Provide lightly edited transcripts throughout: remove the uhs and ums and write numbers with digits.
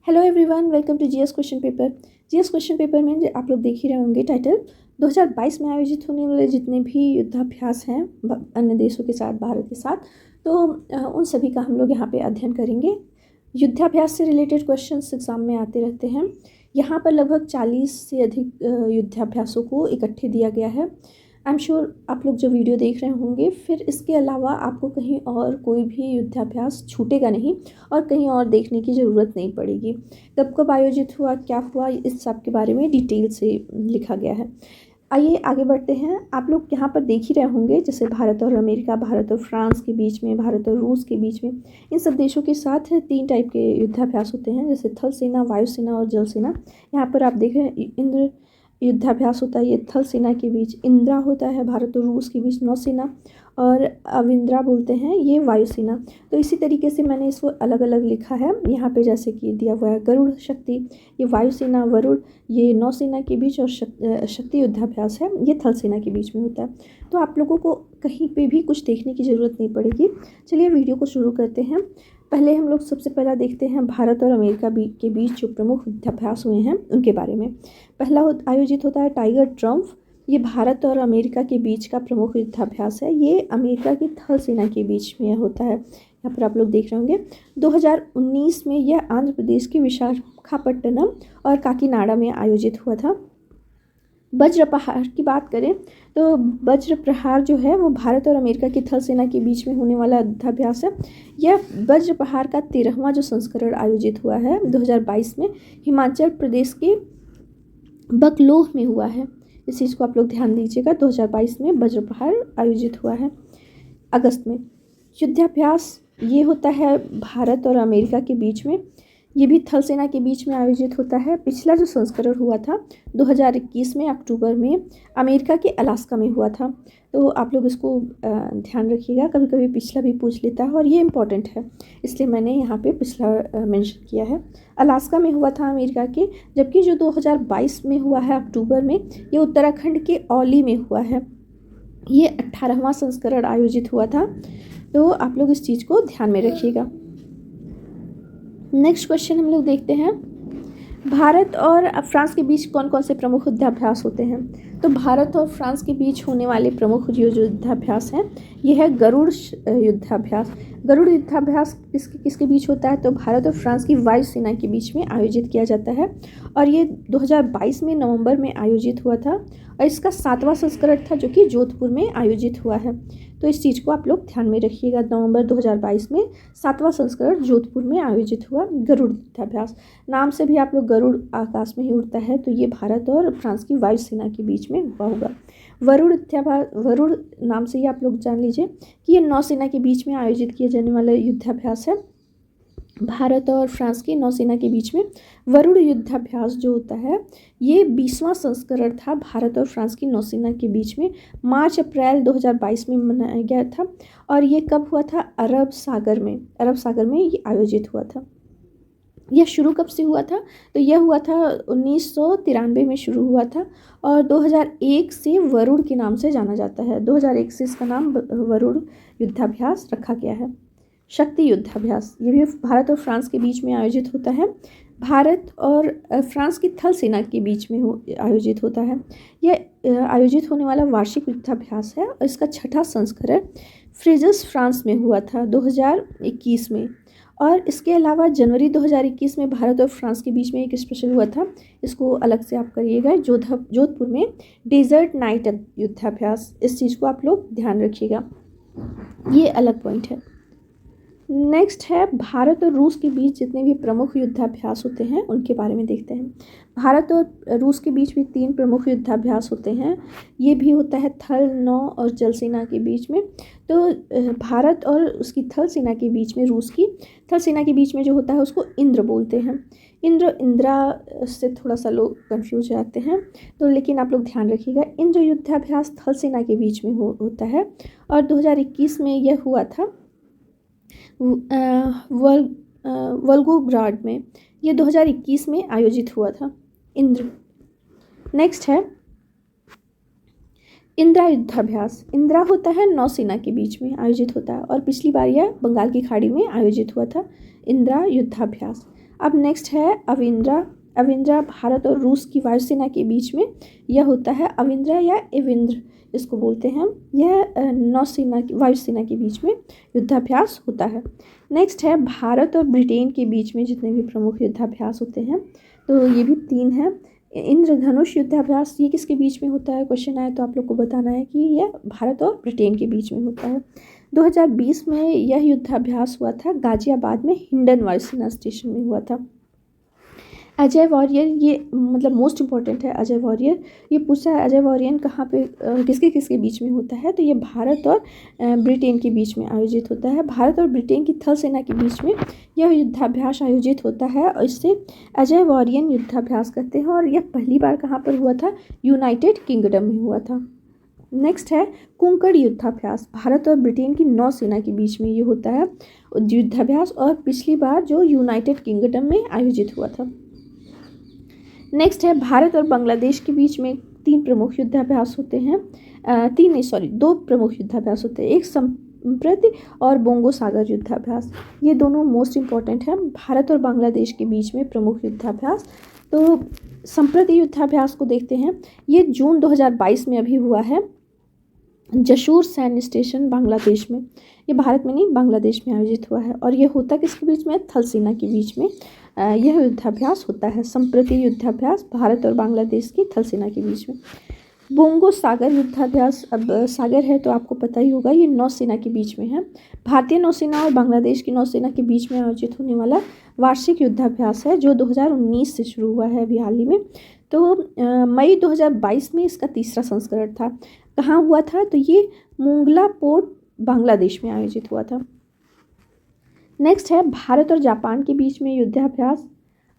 Hello everyone, welcome to GS question paper. GS question paper में आप लोग देख ही रहे होंगे टाइटल 2022 में आयोजित होने वाले जितने भी युद्धाभ्यास हैं अन्य देशों के साथ, भारत के साथ, तो उन सभी का हम लोग यहाँ पे अध्ययन करेंगे। युद्धाभ्यास से रिलेटेड क्वेश्चंस एग्जाम में आते रहते हैं। यहाँ पर लगभग 40 से अधिक युद्धाभ्यासों को इकट्ठे दिया गया है। आई एम श्योर आप लोग जो वीडियो देख रहे होंगे, फिर इसके अलावा आपको कहीं और कोई भी युद्धाभ्यास छूटेगा नहीं और कहीं और देखने की ज़रूरत नहीं पड़ेगी। कब कब आयोजित हुआ, क्या हुआ, इस सब के बारे में डिटेल से लिखा गया है। आइए आगे बढ़ते हैं। आप लोग यहाँ पर देख ही रहे होंगे, जैसे भारत और अमेरिका, भारत और फ्रांस के बीच में, भारत और रूस के बीच में, इन सब देशों के साथ 3 टाइप के युद्धाभ्यास होते हैं, जैसे थल सेना, वायु सेना और जल सेना। यहाँ पर आप देख रहे हैं इंद्र युद्धाभ्यास होता है, ये थल सेना के बीच। इंद्रा होता है भारत और रूस के बीच नौसेना, और अविंद्रा बोलते हैं ये वायुसेना। तो इसी तरीके से मैंने इसको अलग अलग लिखा है यहाँ पे, जैसे कि दिया हुआ है गरुड़ शक्ति, ये वायुसेना, वरुण ये नौसेना के बीच, और शक्ति युद्धाभ्यास है ये थल सेना के बीच में होता है। तो आप लोगों को कहीं पे भी कुछ देखने की ज़रूरत नहीं पड़ेगी। चलिए वीडियो को शुरू करते हैं। पहले हम लोग सबसे पहला देखते हैं भारत और अमेरिका के बीच जो प्रमुख युद्धाभ्यास हुए हैं उनके बारे में। पहला आयोजित होता है टाइगर ट्रम्प। ये भारत और अमेरिका के बीच का प्रमुख युद्धाभ्यास है। ये अमेरिका की थल सेना के बीच में होता है। यहाँ पर आप लोग देख रहे होंगे 2019 में यह आंध्र प्रदेश के विशाखापट्टनम और काकीनाडा में आयोजित हुआ था। वज्र प्रहार की बात करें तो वज्र प्रहार जो है वो भारत और अमेरिका की थल सेना के बीच में होने वाला युद्धाभ्यास है। यह वज्र प्रहार का 13वां जो संस्करण आयोजित हुआ है 2022 में हिमाचल प्रदेश के बकलोह में हुआ है। इस चीज़ को आप लोग ध्यान दीजिएगा। 2022 में वज्र प्रहार आयोजित हुआ है अगस्त में। युद्धाभ्यास ये होता है भारत और अमेरिका के बीच में, ये भी थल सेना के बीच में आयोजित होता है। पिछला जो संस्करण हुआ था 2021 में अक्टूबर में अमेरिका के अलास्का में हुआ था। तो आप लोग इसको ध्यान रखिएगा, कभी कभी पिछला भी पूछ लेता है और ये इम्पॉर्टेंट है, इसलिए मैंने यहाँ पे पिछला मेंशन किया है। अलास्का में हुआ था अमेरिका के, जबकि जो 2022 में हुआ है अक्टूबर में, ये उत्तराखंड के औली में हुआ है। ये 18वां संस्करण आयोजित हुआ था। तो आप लोग इस चीज़ को ध्यान में रखिएगा। नेक्स्ट क्वेश्चन हम लोग देखते हैं, भारत और फ्रांस के बीच कौन कौन से प्रमुख युद्धाभ्यास होते हैं। तो भारत और फ्रांस के बीच होने वाले प्रमुख जो युद्धाभ्यास हैं ये है गरुड़ युद्धाभ्यास। गरुड़ युद्धाभ्यास किसके बीच होता है, तो भारत और फ्रांस की वायुसेना के बीच में आयोजित किया जाता है, और ये 2022 में नवंबर में आयोजित हुआ था, और इसका 7वां संस्करण था जो कि जोधपुर में आयोजित हुआ है। तो इस चीज़ को आप लोग ध्यान में रखिएगा। नवंबर 2022 में 7वां संस्करण जोधपुर में आयोजित हुआ गरुड़ युद्धाभ्यास। नाम से भी आप लोग गरुड़ आकाश में ही उड़ता है, तो ये भारत और फ्रांस की वायुसेना के बीच में हुआ होगा। वरुण नाम से ही आप लोग जान लीजिए कि ये नौसेना के बीच में आयोजित किया जाने वाला युद्धाभ्यास है। भारत और फ्रांस की नौसेना के बीच में वरुण युद्धाभ्यास जो होता है ये 20वां संस्करण था भारत और फ्रांस की नौसेना के बीच में। मार्च अप्रैल 2022 में मनाया गया था, और ये कब हुआ था, अरब सागर में ये आयोजित हुआ था। यह शुरू कब से हुआ था, तो यह हुआ था 1993 में शुरू हुआ था, और 2001 से वरुण के नाम से जाना जाता है। 2001 से इसका नाम वरुण युद्धाभ्यास रखा गया है। शक्ति युद्धाभ्यास ये भी भारत और फ्रांस के बीच में आयोजित होता है। भारत और फ्रांस की थल सेना के बीच में आयोजित होता है। यह आयोजित होने वाला वार्षिक युद्धाभ्यास है, और इसका 6ठा संस्करण फ्रेजस फ्रांस में हुआ था 2021 में। और इसके अलावा जनवरी 2021 में भारत और फ्रांस के बीच में एक स्पेशल हुआ था, इसको अलग से आप करिएगा, जोधपुर में डेजर्ट नाइट युद्धाभ्यास। इस चीज़ को आप लोग ध्यान रखिएगा, ये अलग पॉइंट है। नेक्स्ट है भारत और रूस के बीच जितने भी प्रमुख युद्धाभ्यास होते हैं उनके बारे में देखते हैं। भारत और रूस के बीच भी 3 प्रमुख युद्धाभ्यास होते हैं। ये भी होता है थल, नौ और जल सेना के बीच में। तो भारत और उसकी थल सेना के बीच में, रूस की थल सेना के बीच में जो होता है उसको इंद्र बोलते हैं। इंद्रा से थोड़ा सा लोग कंफ्यूज जाते हैं, तो लेकिन आप लोग ध्यान रखिएगा, इंद्र युद्धाभ्यास थल सेना के बीच में होता है, और 2021 में यह हुआ था वोल्गोग्राड में। ये 2021 में आयोजित हुआ था इंद्र। नेक्स्ट है इंदिरा युद्धाभ्यास। इंदिरा होता है नौसेना के बीच में आयोजित होता है, और पिछली बार यह बंगाल की खाड़ी में आयोजित हुआ था इंदिरा युद्धाभ्यास। अब नेक्स्ट है अविंद्रा। अविंद्रा भारत और रूस की वायुसेना के बीच में यह होता है। अविंद्रा या एविंद्र इसको बोलते हैं। यह नौसेना की वायुसेना के बीच में युद्धाभ्यास होता है। नेक्स्ट है भारत और ब्रिटेन के बीच में जितने भी प्रमुख युद्धाभ्यास होते हैं, तो ये भी 3 हैं। इंद्रधनुष युद्धाभ्यास ये किसके बीच में होता है, क्वेश्चन आए तो आप लोग को बताना है कि यह भारत और ब्रिटेन के बीच में होता है। 2020 में यह युद्धाभ्यास हुआ था गाजियाबाद में, हिंडन वायुसेना स्टेशन में हुआ था। अजय वॉरियर, ये मतलब मोस्ट इम्पॉर्टेंट है। अजय वॉरियर ये पूछा है अजय वॉरियर कहाँ पे किसके किसके बीच में होता है, तो ये भारत और ब्रिटेन के बीच में आयोजित होता है। भारत और ब्रिटेन की थल सेना के बीच में यह युद्धाभ्यास आयोजित होता है और इससे अजय वॉरियर युद्धाभ्यास करते हैं। और यह पहली बार कहाँ पर हुआ था, यूनाइटेड किंगडम में हुआ था। नेक्स्ट है कुंकड़ युद्धाभ्यास। भारत और ब्रिटेन की नौसेना के बीच में ये होता है युद्धाभ्यास, और पिछली बार जो यूनाइटेड किंगडम में आयोजित हुआ था। नेक्स्ट है भारत और बांग्लादेश के बीच में 3 प्रमुख युद्धाभ्यास होते हैं। 2 प्रमुख युद्धाभ्यास होते हैं, एक संप्रति और बोंगो सागर युद्धाभ्यास। ये दोनों मोस्ट इम्पॉर्टेंट हैं भारत और बांग्लादेश के बीच में प्रमुख युद्धाभ्यास। तो संप्रति युद्धाभ्यास को देखते हैं। ये जून 2022 में अभी हुआ है, जशोर सैन्य स्टेशन बांग्लादेश में। ये भारत में नहीं बांग्लादेश में आयोजित हुआ है, और ये होता किसके बीच में, थल सेना के बीच में यह युद्धाभ्यास होता है। संप्रति युद्धाभ्यास भारत और बांग्लादेश की थल सेना के बीच में। बोंगो सागर युद्धाभ्यास, अब सागर है तो आपको पता ही होगा, ये नौसेना के बीच में है। भारतीय नौसेना और बांग्लादेश की नौसेना के बीच में आयोजित होने वाला वार्षिक युद्धाभ्यास है, जो 2019 से शुरू हुआ है अभी हाल ही में। तो मई 2022 में इसका तीसरा संस्करण था। कहाँ हुआ था, तो ये मोंगला पोर्ट बांग्लादेश में आयोजित हुआ था। नेक्स्ट है भारत और जापान के बीच में युद्धाभ्यास।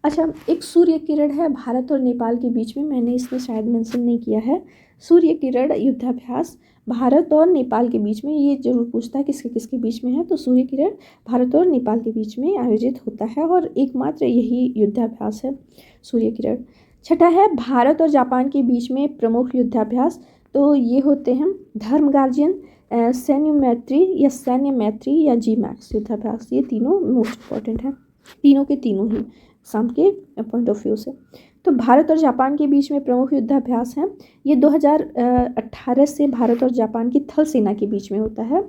अच्छा, एक सूर्य किरण है भारत और नेपाल के बीच में, मैंने इसमें शायद मेंशन नहीं किया है। सूर्य किरण युद्धाभ्यास भारत और नेपाल के बीच में, ये जरूर पूछता है किसके किसके बीच में है, तो सूर्य किरण भारत और नेपाल के बीच में आयोजित होता है, और एकमात्र यही युद्धाभ्यास है सूर्य किरण। छठा है भारत और जापान के बीच में प्रमुख युद्धाभ्यास, तो ये होते हैं धर्म गार्जियन, सैन्य मैत्री या जी मैक्स युद्धाभ्यास। ये तीनों मोस्ट इम्पॉर्टेंट हैं, तीनों के तीनों ही एग्जाम के पॉइंट ऑफ व्यू से। तो भारत और जापान के बीच में प्रमुख युद्धाभ्यास हैं। ये 2018 से भारत और जापान की थल सेना के बीच में होता है।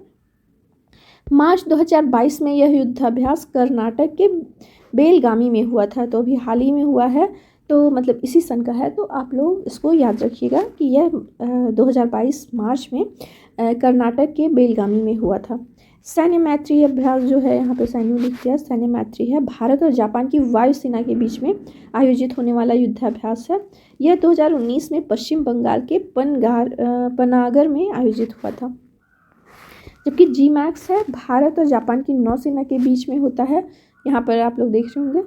मार्च 2022 में यह युद्धाभ्यास कर्नाटक के बेलगामी में हुआ था, तो अभी हाल ही में हुआ है, तो मतलब इसी सन का है। तो आप लोग इसको याद रखिएगा कि यह 2022 मार्च में कर्नाटक के बेलगामी में हुआ था। सैन्य मैत्री अभ्यास जो है, यहाँ पे सैन्य लिख दिया, सैन्य मैत्री है भारत और जापान की वायुसेना के बीच में आयोजित होने वाला युद्धाभ्यास है। यह 2019 में पश्चिम बंगाल के पनागर में आयोजित हुआ था। जबकि जी मैक्स है भारत और जापान की नौसेना के बीच में होता है। यहाँ पर आप लोग देख रहे होंगे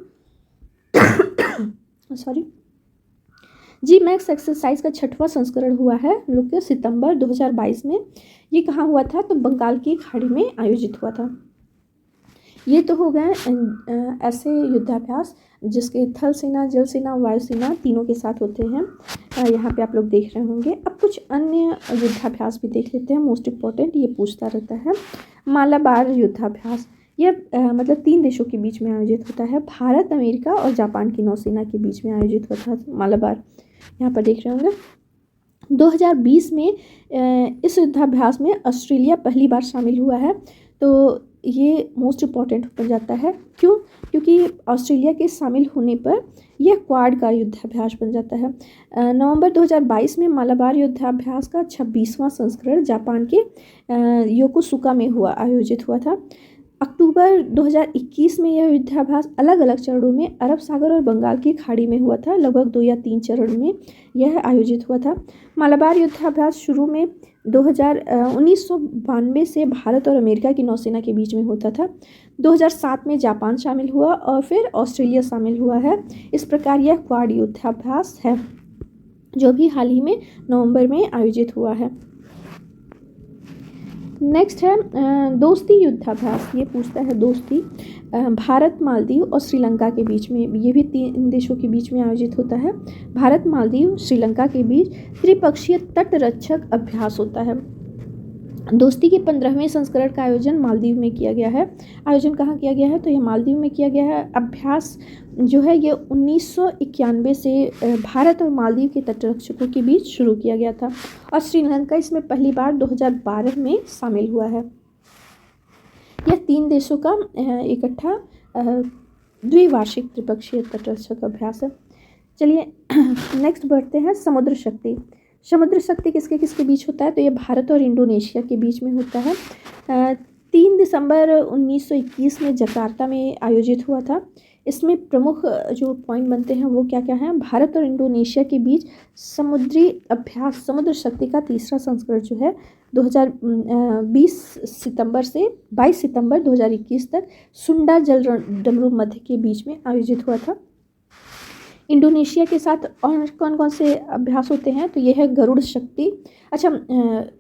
सॉरी, जी मैक्स एक्सरसाइज का 6वां संस्करण हुआ है लोग के सितंबर 2022 में। ये कहाँ हुआ था, तो बंगाल की खाड़ी में आयोजित हुआ था। ये तो हो गए ऐसे युद्धाभ्यास जिसके थल सेना, जल सेना, वायुसेना तीनों के साथ होते हैं। यहाँ पे आप लोग देख रहे होंगे। अब कुछ अन्य युद्धाभ्यास भी देख लेते हैं, मोस्ट इम्पॉर्टेंट ये पूछता रहता है। मालाबार युद्धाभ्यास, यह मतलब 3 देशों के बीच में आयोजित होता है। भारत, अमेरिका और जापान की नौसेना के बीच में आयोजित होता है मालाबार। यहाँ पर देख रहे होंगे 2020 में इस युद्धाभ्यास में ऑस्ट्रेलिया पहली बार शामिल हुआ है। तो ये मोस्ट इम्पॉर्टेंट बन जाता है। क्यों, क्योंकि ऑस्ट्रेलिया के शामिल होने पर यह क्वाड का युद्धाभ्यास बन जाता है। नवंबर 2022 में मालाबार युद्धाभ्यास का 26वां संस्करण जापान के योकोसुका में आयोजित हुआ था। अक्टूबर 2021 में यह युद्धाभ्यास अलग अलग चरणों में अरब सागर और बंगाल की खाड़ी में हुआ था। लगभग 2 या 3 चरण में यह आयोजित हुआ था। मालाबार युद्धाभ्यास शुरू में 1992 से भारत और अमेरिका की नौसेना के बीच में होता था। 2007 में जापान शामिल हुआ और फिर ऑस्ट्रेलिया शामिल हुआ है। इस प्रकार यह क्वाड युद्धाभ्यास है जो भी हाल ही में नवंबर में आयोजित हुआ है। नेक्स्ट है दोस्ती युद्धाभ्यास। ये पूछता है दोस्ती भारत, मालदीव और श्रीलंका के बीच में, ये भी 3 देशों के बीच में आयोजित होता है। भारत, मालदीव, श्रीलंका के बीच त्रिपक्षीय तटरक्षक अभ्यास होता है। दोस्ती के 15वें संस्करण का आयोजन मालदीव में किया गया है। आयोजन कहाँ किया गया है? तो ये मालदीव में किया गया है। अभ्यास जो है ये 1991 से भारत और मालदीव के तटरक्षकों के बीच शुरू किया गया था और श्रीलंका इसमें पहली बार 2012 में शामिल हुआ है। यह 3 देशों का इकट्ठा द्विवार्षिक त्रिपक्षीय तटरक्षक अभ्यास है। चलिए नेक्स्ट बढ़ते हैं। समुद्र शक्ति। समुद्र शक्ति किसके किसके बीच होता है? तो ये भारत और इंडोनेशिया के बीच में होता है। 3 दिसंबर 1921 में जकार्ता में आयोजित हुआ था। इसमें प्रमुख जो पॉइंट बनते हैं वो क्या क्या हैं? भारत और इंडोनेशिया के बीच समुद्री अभ्यास समुद्र शक्ति का तीसरा संस्करण जो है 2020 सितंबर से 22 सितंबर 2021 तक सुंडा जल डमरू मध्य के बीच में आयोजित हुआ था। इंडोनेशिया के साथ और कौन कौन से अभ्यास होते हैं? तो ये है गरुड़ शक्ति। अच्छा,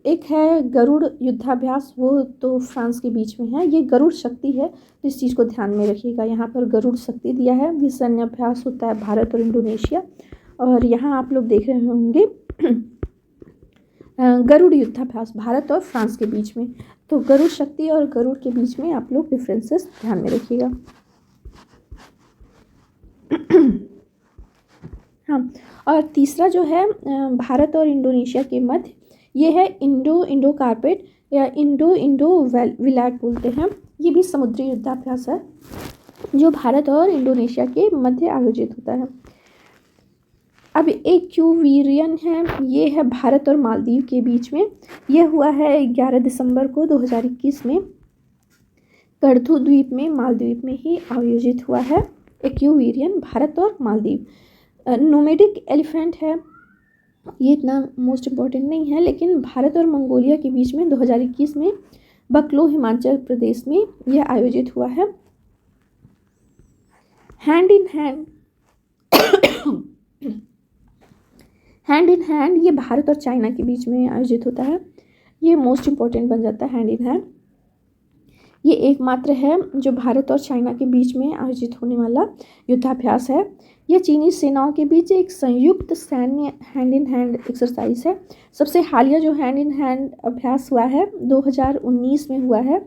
एक है गरुड़ युद्धाभ्यास, वो तो फ्रांस के बीच में है। ये गरुड़ शक्ति है, तो इस चीज़ को ध्यान में रखिएगा। यहाँ पर गरुड़ शक्ति दिया है। ये सैन्य अभ्यास होता है भारत और इंडोनेशिया। और यहाँ आप लोग देख रहे होंगे गरुड़ युद्धाभ्यास भारत और फ्रांस के बीच में। तो गरुड़ शक्ति और गरुड़ के बीच में आप लोग डिफरेंसेस ध्यान में रखिएगा। हाँ, और तीसरा जो है भारत और इंडोनेशिया के मध्य, ये है इंडो कार्पेट या इंडो विलाट बोलते हैं। ये भी समुद्री युद्धाभ्यास है जो भारत और इंडोनेशिया के मध्य आयोजित होता है। अब एक क्यूवीरियन है, ये है भारत और मालदीव के बीच में। यह हुआ है 11 दिसंबर को 2021 में करथू द्वीप में, मालदीव में ही आयोजित हुआ है। एक्यूवीरियन भारत और मालदीव। नोमैडिक एलिफेंट है, ये इतना मोस्ट इम्पॉर्टेंट नहीं है, लेकिन भारत और मंगोलिया के बीच में 2021 में बकलो हिमाचल प्रदेश में यह आयोजित हुआ है। हैंड इन हैंड ये भारत और चाइना के बीच में आयोजित होता है। ये मोस्ट इम्पॉर्टेंट बन जाता है हैंड इन हैंड। ये एकमात्र है जो भारत और चाइना के बीच में आयोजित होने वाला युद्धाभ्यास है। यह चीनी सेनाओं के बीच एक संयुक्त सैन्य हैंड इन हैंड एक्सरसाइज है। सबसे हालिया जो हैंड इन हैंड अभ्यास हुआ है 2019 में हुआ है।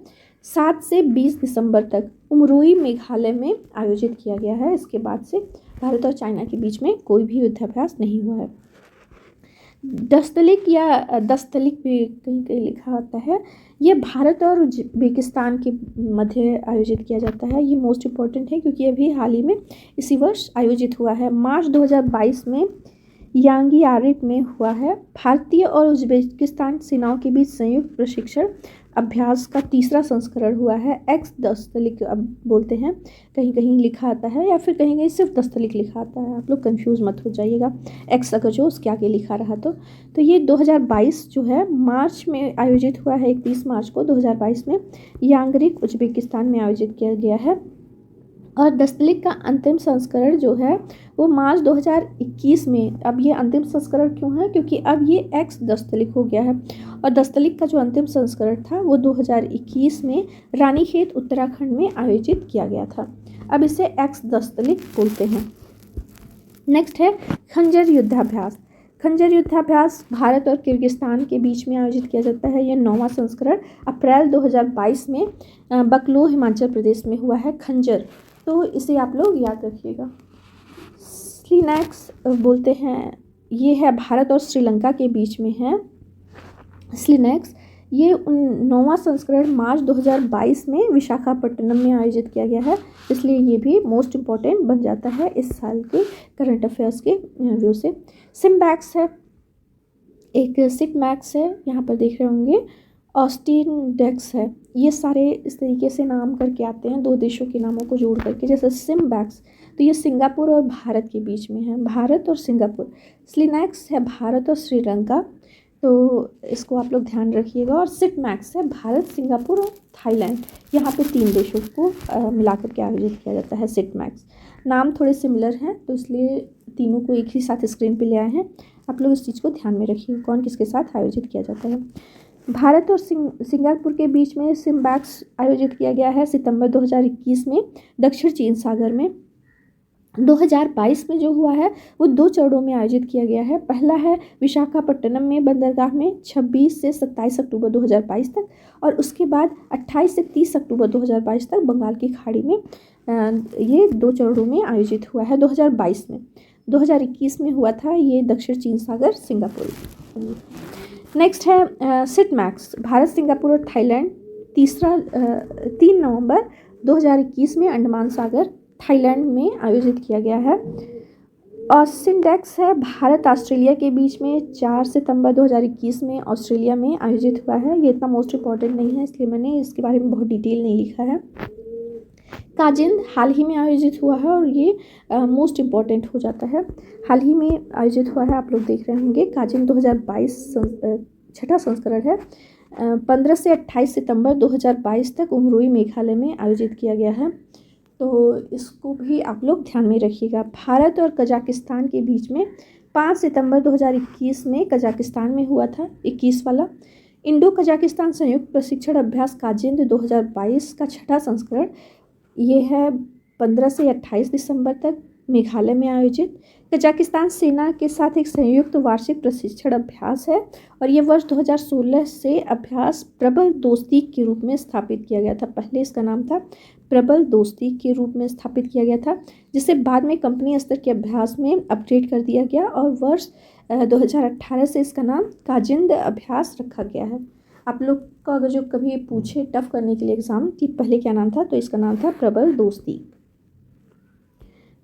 7 से 20 दिसंबर तक उमरोई मेघालय में आयोजित किया गया है। इसके बाद से भारत और चाइना के बीच में कोई भी युद्धाभ्यास नहीं हुआ है। दस्तलिक या दस्तलिक भी कहीं कहीं लिखा होता है, ये भारत और उज्बेकिस्तान के मध्य आयोजित किया जाता है। ये मोस्ट इम्पॉर्टेंट है क्योंकि अभी हाल ही में इसी वर्ष आयोजित हुआ है। मार्च 2022 में यांगियारिक में हुआ है। भारतीय और उज्बेकिस्तान सेनाओं के बीच संयुक्त प्रशिक्षण अभ्यास का तीसरा संस्करण हुआ है। एक्स दस्तलिक अब बोलते हैं, कहीं कहीं लिखा आता है या फिर कहीं कहीं सिर्फ दस्तलिक लिखा आता है। आप लोग कंफ्यूज मत हो जाइएगा, एक्स अगर जो उसके आगे लिखा रहा तो ये 2022 जो है मार्च में आयोजित हुआ है। 31 मार्च को 2022 में यांगरिक उज्बेकिस्तान में आयोजित किया गया है। और दस्तलिक का अंतिम संस्करण जो है वो मार्च 2021 में। अब ये अंतिम संस्करण क्यों है? क्योंकि अब ये एक्स दस्तलिक हो गया है। और दस्तलिक का जो अंतिम संस्करण था वो 2021 में रानीखेत उत्तराखंड में आयोजित किया गया था। अब इसे एक्स दस्तलिक बोलते हैं। नेक्स्ट है खंजर युद्धाभ्यास। खंजर युद्धाभ्यास भारत और किर्गिस्तान के बीच में आयोजित किया जाता है। यह 9वां संस्करण अप्रैल 2022 में बकलो हिमाचल प्रदेश में हुआ है। खंजर, तो इसे आप लोग याद रखिएगा। स्लिनैक्स बोलते हैं, ये है भारत और श्रीलंका के बीच में है। स्लिनैक्स ये 9वां संस्करण मार्च 2022 में विशाखापट्टनम में आयोजित किया गया है, इसलिए ये भी मोस्ट इम्पॉर्टेंट बन जाता है इस साल के करंट अफेयर्स के व्यू से। सिम्बैक्स है, एक सिटमैक्स है, यहाँ पर देख रहे होंगे। ऑस्टिन डेक्स है। ये सारे इस तरीके से नाम करके आते हैं, दो देशों के नामों को जोड़ करके। जैसे सिम्बैक्स तो ये सिंगापुर और भारत के बीच में है, भारत और सिंगापुर। स्लिनैक्स है भारत और श्रीलंका, तो इसको आप लोग ध्यान रखिएगा। और सिटमैक्स है भारत, सिंगापुर और थाईलैंड, यहाँ पे 3 देशों को मिलाकर के आयोजित किया जाता है सिटमैक्स। नाम थोड़े सिमिलर हैं तो इसलिए तीनों को एक ही साथ स्क्रीन पे ले आए हैं। आप लोग इस चीज़ को ध्यान में रखिए कौन किसके साथ आयोजित किया जाता है। भारत और सिंगापुर के बीच में सिम्बैक्स आयोजित किया गया है सितंबर 2021 में दक्षिण चीन सागर में। 2022 में जो हुआ है वो 2 चरणों में आयोजित किया गया है। पहला है विशाखापट्टनम में बंदरगाह में 26 से 27 अक्टूबर 2022 तक, और उसके बाद 28 से 30 अक्टूबर 2022 तक बंगाल की खाड़ी में ये 2 चरणों में आयोजित हुआ है 2022 में। 2021 में हुआ था ये दक्षिण चीन सागर सिंगापुर। नेक्स्ट है सिट मैक्स, भारत सिंगापुर और थाईलैंड 3 नवंबर 2021 में अंडमान सागर थाईलैंड में आयोजित किया गया है। ऑस्टिनडेक्स है भारत ऑस्ट्रेलिया के बीच में 4 सितंबर 2021 में ऑस्ट्रेलिया में आयोजित हुआ है। ये इतना मोस्ट इम्पॉर्टेंट नहीं है इसलिए मैंने इसके बारे में बहुत डिटेल नहीं लिखा है। काजिंद हाल ही में आयोजित हुआ है और ये मोस्ट इम्पॉर्टेंट हो जाता है। हाल ही में आयोजित हुआ है, आप लोग देख रहे होंगे। काजिंद 2022 छठा संस्करण है। 15 से 28 सितंबर 2022 तक उमरोई मेघालय में आयोजित किया गया है, तो इसको भी आप लोग ध्यान में रखिएगा। भारत और कजाकिस्तान के बीच में 5 सितंबर 2021 में कजाकिस्तान में हुआ था 21 वाला इंडो कजाकिस्तान संयुक्त प्रशिक्षण अभ्यास काजिंद 2022 का छठा संस्करण। ये है 15 से 28 दिसंबर तक मेघालय में आयोजित कजाकिस्तान सेना के साथ एक संयुक्त वार्षिक प्रशिक्षण अभ्यास है, और ये वर्ष 2016 से अभ्यास प्रबल दोस्ती के रूप में स्थापित किया गया था। पहले इसका नाम था प्रबल दोस्ती के रूप में स्थापित किया गया था, जिसे बाद में कंपनी स्तर के अभ्यास में अपग्रेड कर दिया गया, और वर्ष 2018 से इसका नाम काजिंद अभ्यास रखा गया है। आप लोग का अगर जो कभी पूछे टफ करने के लिए एग्ज़ाम कि पहले क्या नाम था, तो इसका नाम था प्रबल दोस्ती।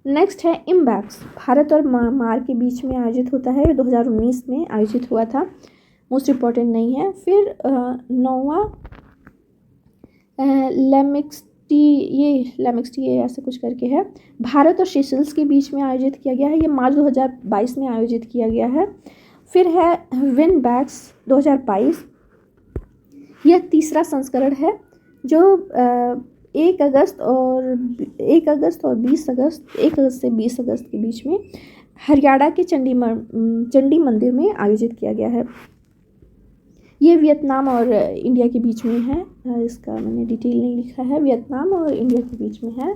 नेक्स्ट है इम्बैक्स, भारत और म्यांमार के बीच में आयोजित होता है। 2019 में आयोजित हुआ था, मोस्ट इम्पॉर्टेंट नहीं है। फिर 9वां लेमिक्सटी ये ऐसे कुछ करके है, भारत और सेशल्स के बीच में आयोजित किया गया है। ये मार्च 2022 में आयोजित किया गया है। फिर है विनबैक्स 2022, यह तीसरा संस्करण है जो 1 अगस्त से 20 अगस्त के बीच में हरियाणा के चंडी मंदिर में आयोजित किया गया है। ये वियतनाम और इंडिया के बीच में है, इसका मैंने डिटेल नहीं लिखा है। वियतनाम और इंडिया के बीच में है,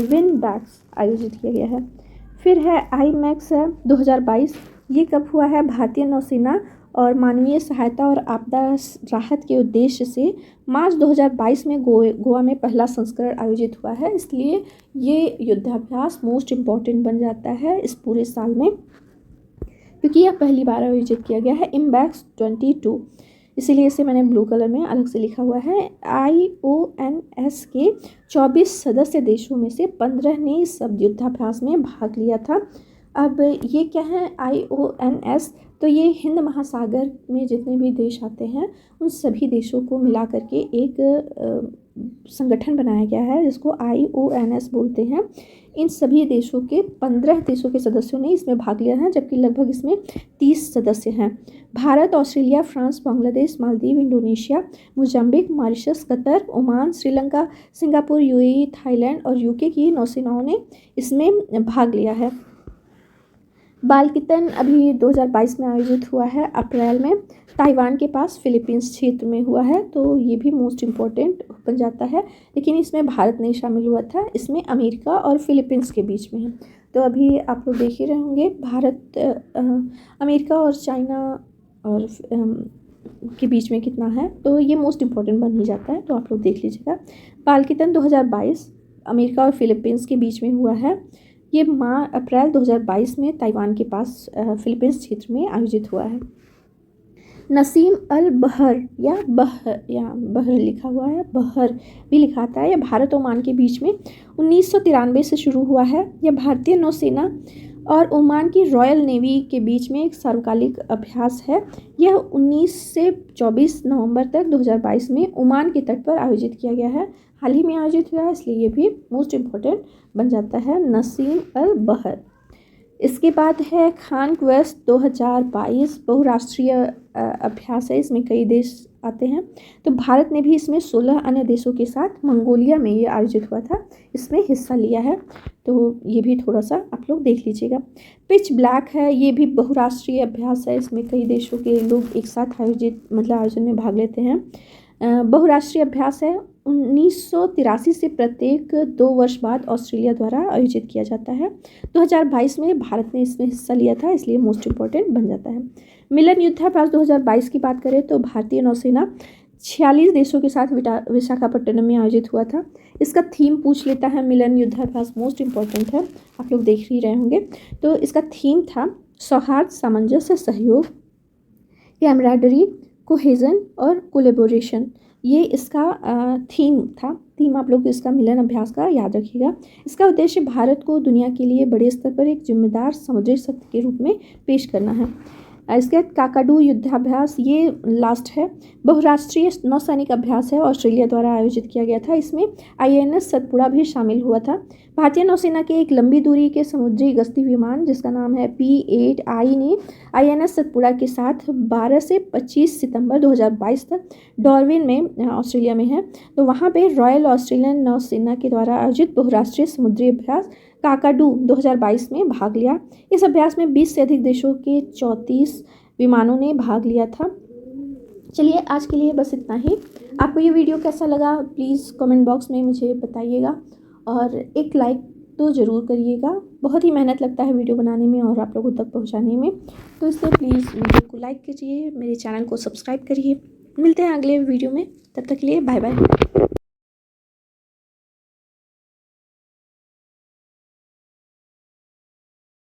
विनबैक्स आयोजित किया गया है। फिर है आईमैक्स है 2022, ये कब हुआ है? भारतीय नौसेना और मानवीय सहायता और आपदा राहत के उद्देश्य से मार्च 2022 में गोवा में पहला संस्करण आयोजित हुआ है, इसलिए ये युद्धाभ्यास मोस्ट इम्पॉर्टेंट बन जाता है इस पूरे साल में, क्योंकि यह पहली बार आयोजित किया गया है। इम्बैक्स 22, इसीलिए इसे मैंने ब्लू कलर में अलग से लिखा हुआ है। IONS के 24 सदस्य देशों में से 15 ने इस युद्धाभ्यास में भाग लिया था। अब ये क्या है IONS? तो ये हिंद महासागर में जितने भी देश आते हैं उन सभी देशों को मिला करके एक संगठन बनाया गया है, जिसको IONS बोलते हैं। इन सभी देशों के 15 देशों के सदस्यों ने इसमें भाग लिया है, जबकि लगभग इसमें 30 सदस्य हैं। Bharat, Australia, France, Bangladesh, Maldives, Indonesia, Mozambique, Mauritius, Qatar, Oman, Sri Lanka, Singapore, UAE, Thailand और UK की नौसेनाओं ने इसमें भाग लिया है। बालकितन अभी 2022 में आयोजित हुआ है, अप्रैल में ताइवान के पास फिलीपींस क्षेत्र में हुआ है, तो ये भी मोस्ट इम्पॉर्टेंट बन जाता है। लेकिन इसमें भारत नहीं शामिल हुआ था, इसमें अमेरिका और फिलीपींस के बीच में है। तो अभी आप लोग देख ही रहे होंगे, भारत अमेरिका और चाइना और के बीच में कितना है, तो ये मोस्ट इम्पॉर्टेंट बन ही जाता है, तो आप लोग देख लीजिएगा। बालकितन 2022 अमेरिका और फिलीपींस के बीच में हुआ है। ये अप्रैल 2022 में ताइवान के पास फिलीपींस क्षेत्र में आयोजित हुआ है। नसीम अल बहर या बहर लिखा हुआ है, बहर भी लिखा आता है। यह भारत ओमान के बीच में 1993 से शुरू हुआ है। यह भारतीय नौसेना और ओमान की रॉयल नेवी के बीच में एक सार्वकालिक अभ्यास है। यह 19 से 24 नवंबर तक 2022 में ओमान के तट पर आयोजित किया गया है। हाल ही में आयोजित हुआ है, इसलिए ये भी मोस्ट इम्पोर्टेंट बन जाता है, नसीम अल बहर। इसके बाद है खान क्वेस्ट 2022, बहुराष्ट्रीय अभ्यास है, इसमें कई देश आते हैं। तो भारत ने भी इसमें 16 अन्य देशों के साथ मंगोलिया में ये आयोजित हुआ था, इसमें हिस्सा लिया है, तो ये भी थोड़ा सा आप लोग देख लीजिएगा। पिच ब्लैक है, ये भी बहुराष्ट्रीय अभ्यास है, इसमें कई देशों के लोग एक साथ आयोजन में भाग लेते हैं। बहुराष्ट्रीय अभ्यास है, 1983 से प्रत्येक 2 वर्ष बाद ऑस्ट्रेलिया द्वारा आयोजित किया जाता है। 2022 में भारत ने इसमें हिस्सा लिया था, इसलिए मोस्ट इम्पॉर्टेंट बन जाता है। मिलन युद्धाभ्यास 2022 की बात करें तो भारतीय नौसेना 46 देशों के साथ विशाखापट्टनम में आयोजित हुआ था। इसका थीम पूछ लेता है, मिलन युद्धाभ्यास मोस्ट इम्पॉर्टेंट है, आप लोग देख ही रहे होंगे। तो इसका थीम था सौहार्द, सामंजस्य, सहयोग, कैमराडरी, कोहेजन और कोलेबोरेशन। ये इसका थीम था। थीम आप लोग इसका मिलन अभ्यास का याद रखिएगा। इसका उद्देश्य भारत को दुनिया के लिए बड़े स्तर पर एक जिम्मेदार समुद्री शक्ति के रूप में पेश करना है। इसके बाद काकाडू युद्धाभ्यास, ये लास्ट है, बहुराष्ट्रीय नौसैनिक अभ्यास है, ऑस्ट्रेलिया द्वारा आयोजित किया गया था। इसमें INS सतपुड़ा भी शामिल हुआ था। भारतीय नौसेना के एक लंबी दूरी के समुद्री गश्ती विमान जिसका नाम है P-8I ने INS सतपुड़ा के साथ 12 से 25 सितंबर 2022 तक डार्विन में, ऑस्ट्रेलिया में है, तो वहाँ पे रॉयल ऑस्ट्रेलियन नौसेना के द्वारा आयोजित बहुराष्ट्रीय समुद्री अभ्यास काकाडू 2022 में भाग लिया। इस अभ्यास में 20 से अधिक देशों के 34 विमानों ने भाग लिया था। चलिए आज के लिए बस इतना ही। आपको ये वीडियो कैसा लगा प्लीज़ कमेंट बॉक्स में मुझे बताइएगा और एक लाइक तो ज़रूर करिएगा। बहुत ही मेहनत लगता है वीडियो बनाने में और आप लोगों तक पहुंचाने में, तो इसलिए प्लीज़ वीडियो को लाइक कीजिए, मेरे चैनल को सब्सक्राइब करिए। मिलते हैं अगले वीडियो में, तब तक के लिए बाय बाय।